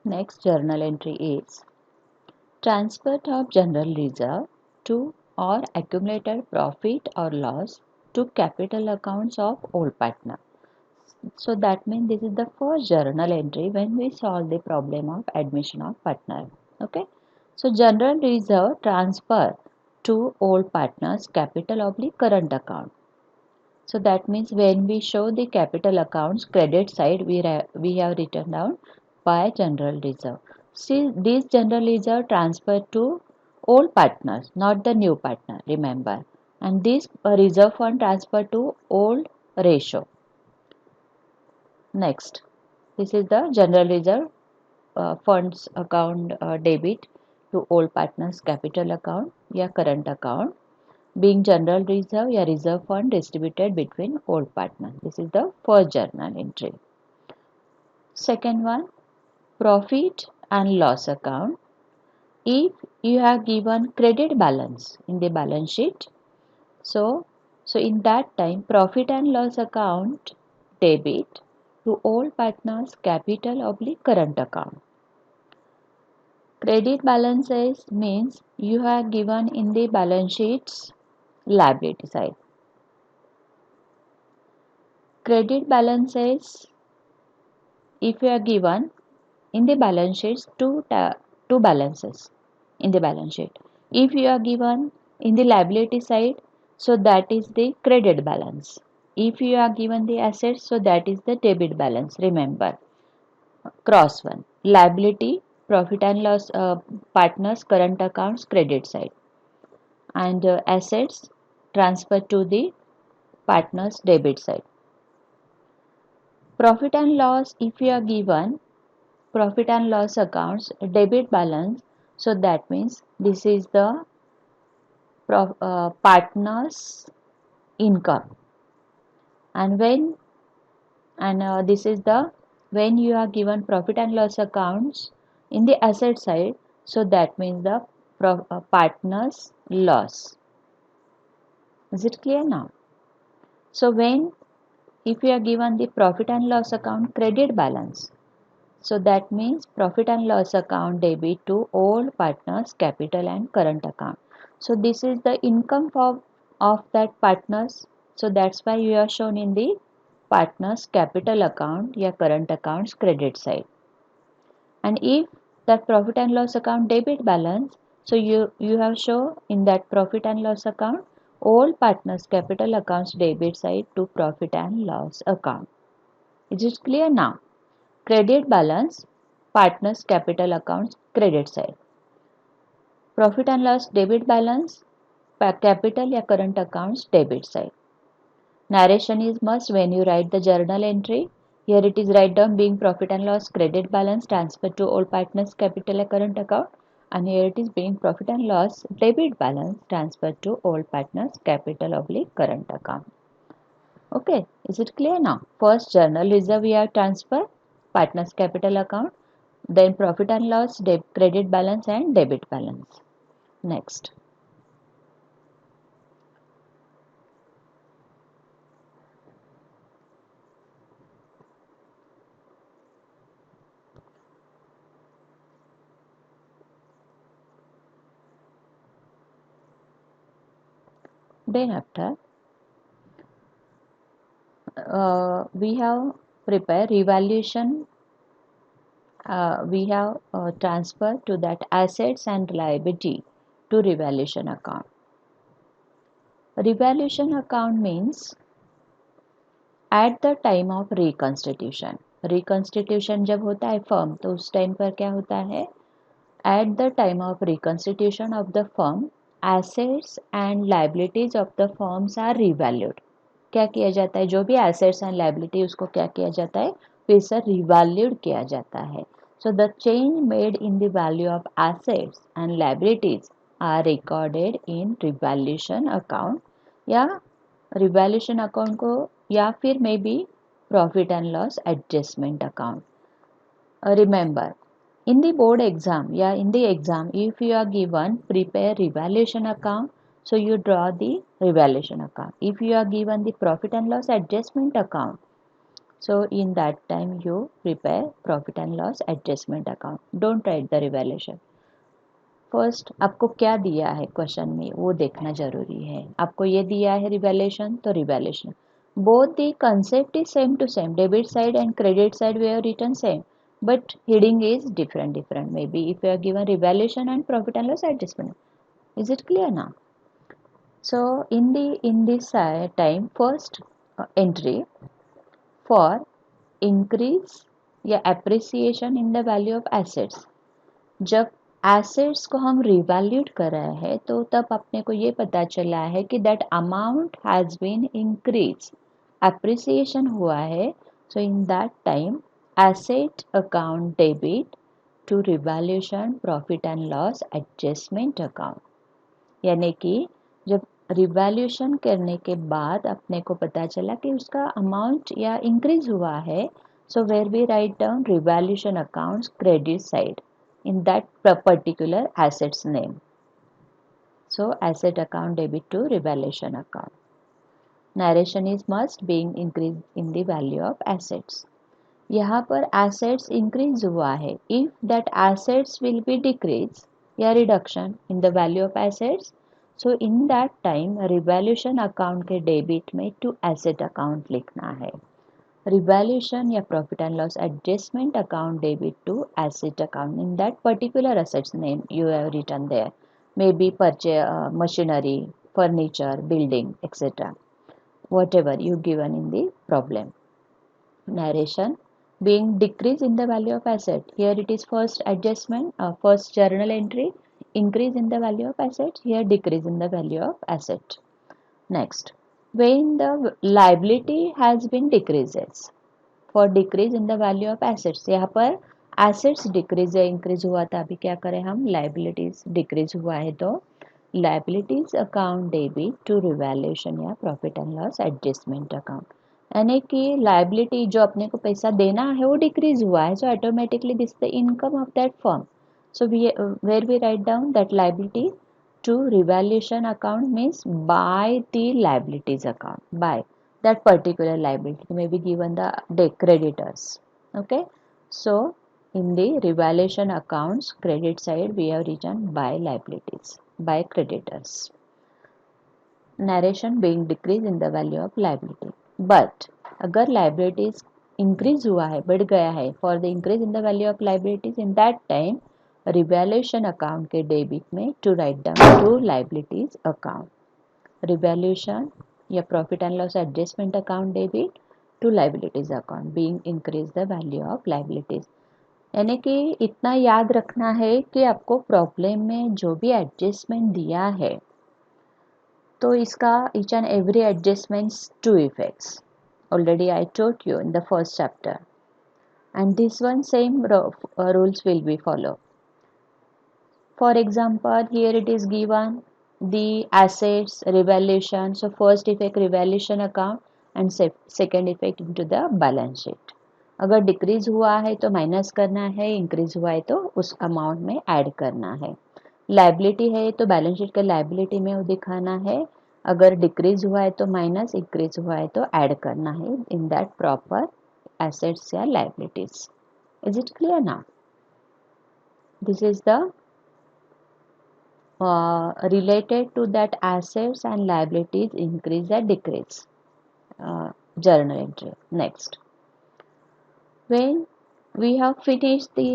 Next journal entry is transfer of general reserve to or accumulated profit or loss to capital accounts of old partner. So that means this is the first journal entry when we solve the problem of admission of partner. Okay. So general reserve transfer to old partners capital oblique current account. So that means when we show the capital accounts credit side, we have written down by general reserve. See, this general reserve transferred to old partners, not the new partner, remember. And this reserve fund transferred to old ratio. Next, this is the general reserve funds account debit to old partners capital account या current account being general reserve या reserve fund distributed between old partners. This is the first journal entry. Second one, profit and loss account. If you have given credit balance in the balance sheet, so in that time profit and loss account debit to all partners capital oblique current account. Credit balances means you have given in the balance sheets liability side. Credit balances if you are given in the balance sheets two balances in the balance sheet. If you are given in the liability side, so that is the credit balance. If you are given the assets, so that is the debit balance. Remember, cross one liability, profit and loss partners, current accounts, credit side, and assets transfer to the partners, debit side. Profit and loss, if you are given profit and loss accounts debit balance, so that means this is the partners income, and this is the when you are given profit and loss accounts in the asset side, so that means the partners loss. Is it clear now? So when if you are given the profit and loss account credit balance, so that means profit and loss account debit to all partners capital and current account. So this is the income of that partners. So that's why you are shown in the partners capital account या current accounts credit side. And if that profit and loss account debit balance, so you have shown in that profit and loss account all partners capital accounts debit side to profit and loss account. Is it clear now? Credit balance, partners capital accounts credit side. Profit and loss debit balance, capital या current accounts debit side. Narration is must when you write the journal entry. Here it is write down being profit and loss credit balance transferred to all partners capital या current account, and here it is being profit and loss debit balance transferred to all partners capital oblique current account. Okay, is it clear now? First journal reserve we have transfer, partners capital account, then profit and loss, credit balance and debit balance. Next. Then after, we have prepared revaluation. We have transfer to that assets and liability to revaluation account. Revaluation account means at the time of reconstitution. Reconstitution जब होता है firm, तो उस time पर क्या होता है? At the time of reconstitution of the firm, assets and liabilities of the firms are revalued. क्या किया जाता है? जो भी assets and liability उसको क्या किया जाता है? फिर से revalued किया जाता है. So the change made in the value of assets and liabilities are recorded in revaluation account या revaluation account को या फिर may be profit and loss adjustment account. Remember, in the board exam, in the exam, if you are given prepare revaluation account, so you draw the revaluation account. If you are given the profit and loss adjustment account, So in that time you prepare profit and loss adjustment account. Don't write the revaluation. First आपको क्या दिया है question में वो देखना जरूरी है. आपको ये दिया है रिवैल्यूएशन तो revaluation. Both the concept is same to same. Debit side and credit side we have written same, but heading is different. Maybe if you are given revaluation and profit and loss adjustment. Is it clear now? So in this time first entry for increase या appreciation in the value of assets. जब assets को हम revalued कर रहे हैं तो तब अपने को ये पता चला है कि that amount has been increase, appreciation हुआ है. So in that time asset account debit to revaluation profit and loss adjustment account. यानी कि जब रिवैल्यूएशन करने के बाद अपने को पता चला कि उसका अमाउंट या इंक्रीज हुआ है, so where we write down revaluation accounts credit side in that particular assets name. So asset account debit to revaluation account. Narration is must being increased in the value of assets. यहाँ पर assets increase हुआ है. If that assets will be decrease या reduction in the value of assets, so in that time revaluation account के debit में to asset account लिखना है. Revaluation या profit and loss adjustment account debit to asset account in that particular assets name you have written there. Maybe purchase machinery, furniture, building, etc. Whatever you given in the problem. Narration being decrease in the value of asset. Here it is first adjustment, first journal entry, increase in the value of asset. Here decrease in the value of asset. Next, when the liability has been decreases. For decrease in the value of assets. यहाँ पर assets decrease या increase हुआ था, अभी क्या करें हम, liabilities decrease हुआ है तो liabilities account debit to revaluation या profit and loss adjustment account. यानी कि लाइबिलिटी जो अपने को पैसा देना है वो डिक्रीज हुआ है, so automatically this the income of that firm. So where we write down that liability to revaluation account means by the liabilities account, by that particular liability may be given the creditors. Okay, so in the revaluation accounts credit side we have written by liabilities, by creditors. Narration being decrease in the value of liability. But अगर liabilities increase हुआ है, बढ़ गया है, for the increase in the value of liabilities in that time revaluation account के debit में to write down to liabilities account. Revaluation या profit and loss adjustment account debit to liabilities account being increase the value of liabilities. यानी कि इतना याद रखना है कि आपको प्रॉब्लम में जो भी एडजस्टमेंट दिया है तो इसका each and every adjustments to effects. Already I told you in the first chapter and this one same rules will be follow. For example, here it is given the assets revaluation. So first effect revaluation account and second effect into the balance sheet. अगर decrease हुआ है तो minus करना है, increase हुआ है तो उस अमाउंट में ऐड करना है. लाइबिलिटी है तो बैलेंस शीट के लाइबिलिटी में वो दिखाना है. अगर डिक्रीज हुआ है तो माइनस, इंक्रीज हुआ है तो ऐड करना है इन दैट प्रॉपर एसेट्स या liabilities. Is it clear now? This is the related to that assets and liabilities increase or decrease journal entry. Next, when we have finished the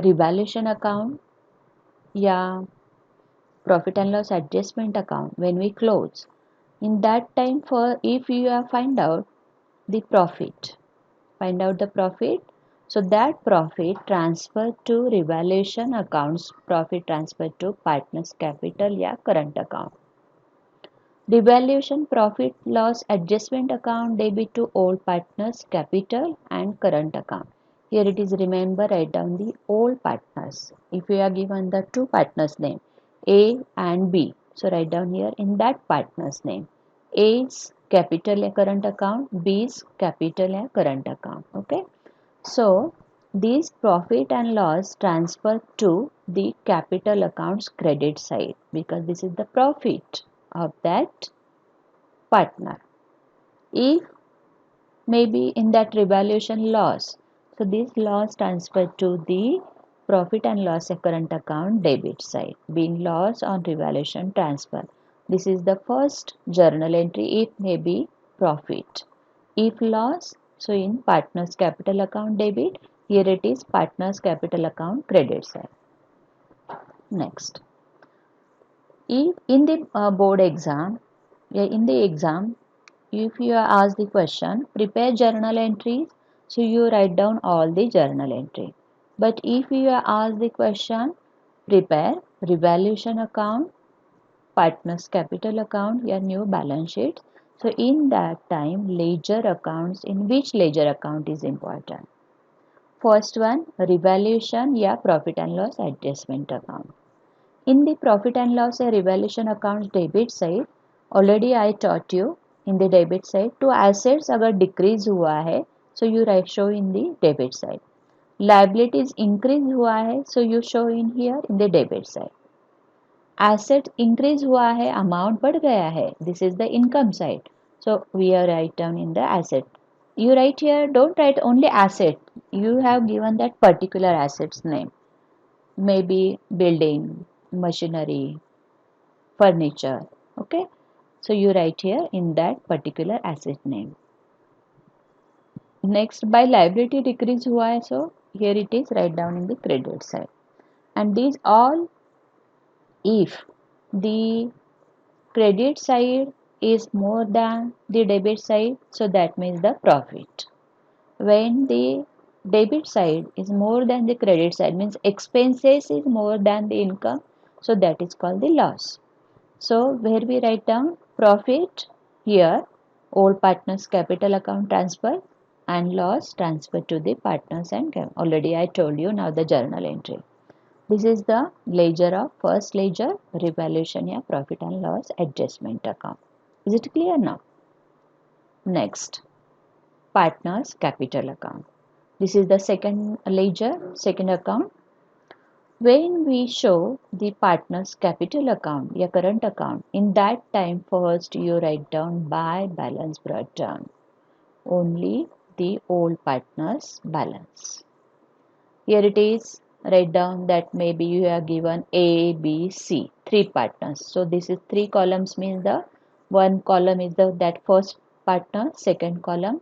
revaluation account yeah profit and loss adjustment account, when we close in that time, for if you have find out the profit, find out the profit, so that profit transfer to revaluation accounts, profit transfer to partners capital या current account. Revaluation profit loss adjustment account debit to old partners capital and current account. Here it is, remember, write down the old partners. If you are given the two partners name A and B, so write down here in that partners name. A is capital या current account, B is capital या current account. Okay. So these profit and loss transfer to the capital accounts credit side because this is the profit of that partner. If maybe in that revaluation loss. So this loss transferred to the profit and loss current account debit side, being loss on revaluation transfer. This is the first journal entry. It may be profit. If loss, so in partners capital account debit, here it is partners capital account credit side. Next, if in the board exam, in the exam, if you are asked the question, prepare journal entries, so you write down all the journal entry. But if you are asked the question, prepare revaluation account, partners capital account, your new balance sheet. So in that time, ledger accounts, in which ledger account is important? First one, revaluation, yeah, profit and loss adjustment account. In the profit and loss revaluation accounts debit side, already I taught you in the debit side to assets अगर decrease हुआ है, so you show in the debit side. Liabilities increase हुआ है, so you show in here in the debit side. Asset increase हुआ है, amount बढ़ गया है, this is the income side. So we are write down in the asset. You write here, don't write only asset. You have given that particular asset's name. Maybe building, machinery, furniture. Okay, so you write here in that particular asset name. Next, by liability decrease हुआ है, so here it is write down in the credit side. And these all if the credit side is more than the debit side, so that means the profit. When the debit side is more than the credit side, means expenses is more than the income, so that is called the loss. So where we write down profit, here old partners capital account transfer and loss transfer to the partners and already I told you. Now the journal entry. This is the ledger of first ledger revaluation या profit and loss adjustment account. Is it clear now? Next, partners capital account. This is the second ledger, second account. When we show the partner's capital account, your current account, in that time first you write down by balance brought down. Only the old partner's balance. Here it is, write down that maybe you have given A, B, C, three partners. So this is three columns means the one column is the that first partner, second column,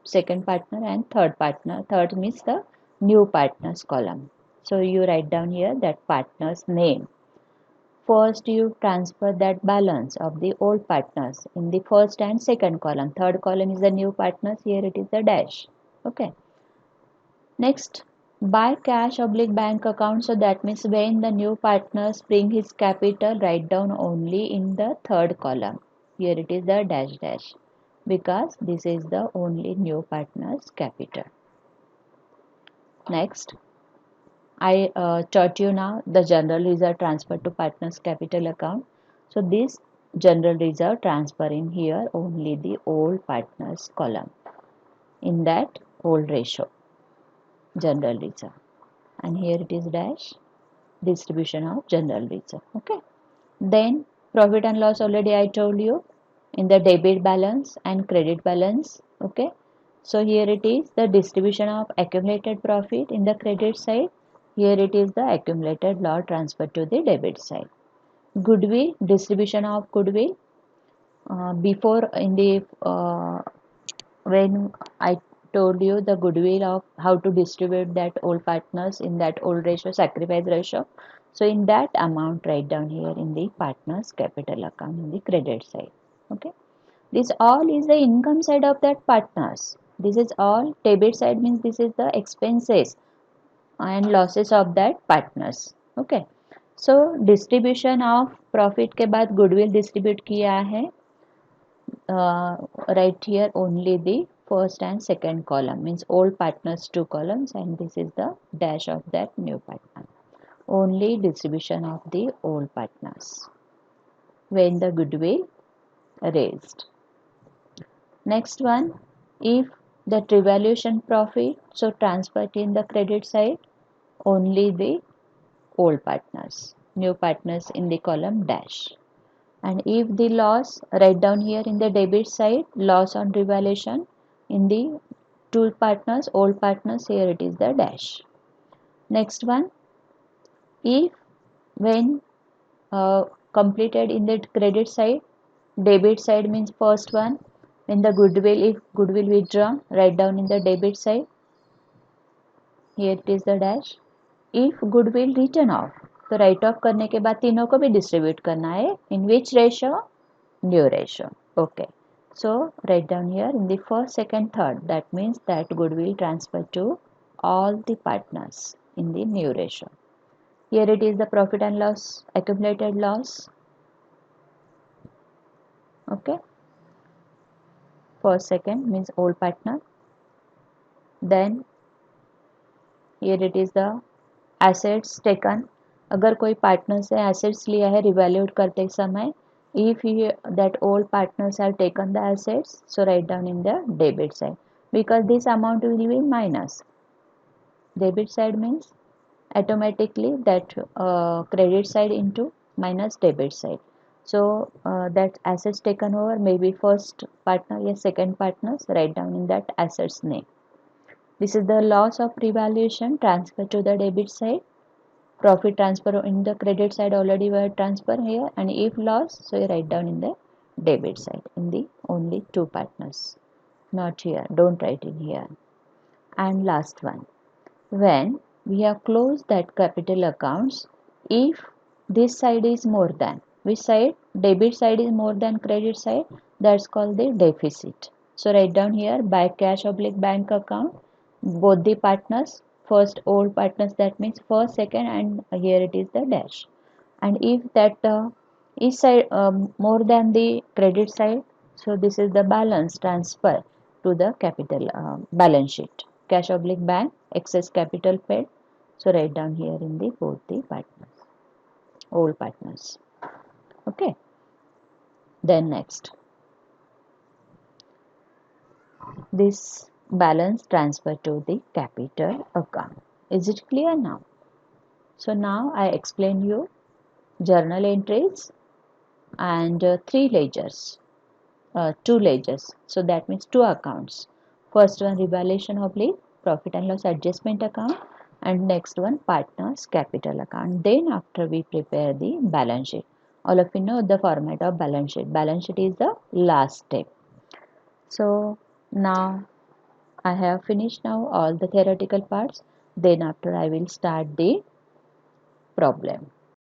second partner and third partner. Third means the new partners column. So you write down here that partner's name. First you transfer that balance of the old partners in the first and second column. Third column is the new partners. Here it is the dash. Okay. Next, buy cash oblique bank account. So that means when the new partners bring his capital, write down only in the third column. Here it is the dash dash because this is the only new partner's capital. Next, I taught you now the general reserve transfer to partners capital account. So this general reserve transfer in here only the old partners column in that old ratio general reserve, and here it is dash distribution of general reserve. Okay, then profit and loss already I told you in the debit balance and credit balance. Okay, so here it is the distribution of accumulated profit in the credit side. Here it is the accumulated loss transferred to the debit side. Goodwill, distribution of goodwill. Before in the when I told you the goodwill of how to distribute that old partners in that old ratio, sacrifice ratio. So in that amount write down here in the partners capital account in the credit side. Okay. This all is the income side of that partners. This is all debit side means this is the expenses and losses of that partners. Okay. So distribution of profit के बाद goodwill distribute किया है. Right here only the first and second column means old partners two columns and this is the dash of that new partner. Only distribution of the old partners when the goodwill raised. Next one, if that revaluation profit, so transferred in the credit side only the old partners, new partners in the column dash. And if the loss, write down here in the debit side, loss on revaluation, In the two partners, old partners, here it is the dash. Next one, if when completed in the credit side, debit side means first one, when the goodwill, if goodwill withdrawn, write down in the debit side, here it is the dash. If goodwill written off, तो write off करने के बाद तीनों को भी distribute करना है, in which ratio? New ratio. Okay, so write down here in the first, second, third, that means that goodwill transfer to all the partners in the new ratio. Here it is the profit and loss, accumulated loss. Okay, first, second means old partner. Then here it is the assets taken. अगर कोई partner से assets लिया है रिवैल्यूएट करते समय, if that old partners have taken the assets, so write down in the debit side, because this amount will be minus. Debit side means automatically that credit side into minus debit side. So that assets taken over, maybe first partner or second partners, write down in that assets name. This is the loss of revaluation transfer to the debit side. Profit transfer in the credit side already were transfer here, and if loss, so you write down in the debit side in the only two partners, not here, don't write in here. And last one, when we have closed that capital accounts, if this side is more than, which side? Debit side is more than credit side, that's called the deficit. So write down here by cash oblique bank account, both the partners, first old partners, that means first, second, and here it is the dash. And if that each side more than the credit side, so this is the balance transfer to the capital balance sheet. Cash oblique bank, excess capital paid. So write down here in the both the partners, old partners. Okay. Then next, this balance transfer to the capital account. Is it clear now? So now I explain you journal entries and three ledgers, two ledgers. So that means two accounts. First one revaluation oblique profit and loss adjustment account, and next one partners capital account. Then after we prepare the balance sheet. All of you know the format of balance sheet. Balance sheet is the last step. So now I have finished now all the theoretical parts. Then after I will start the problem.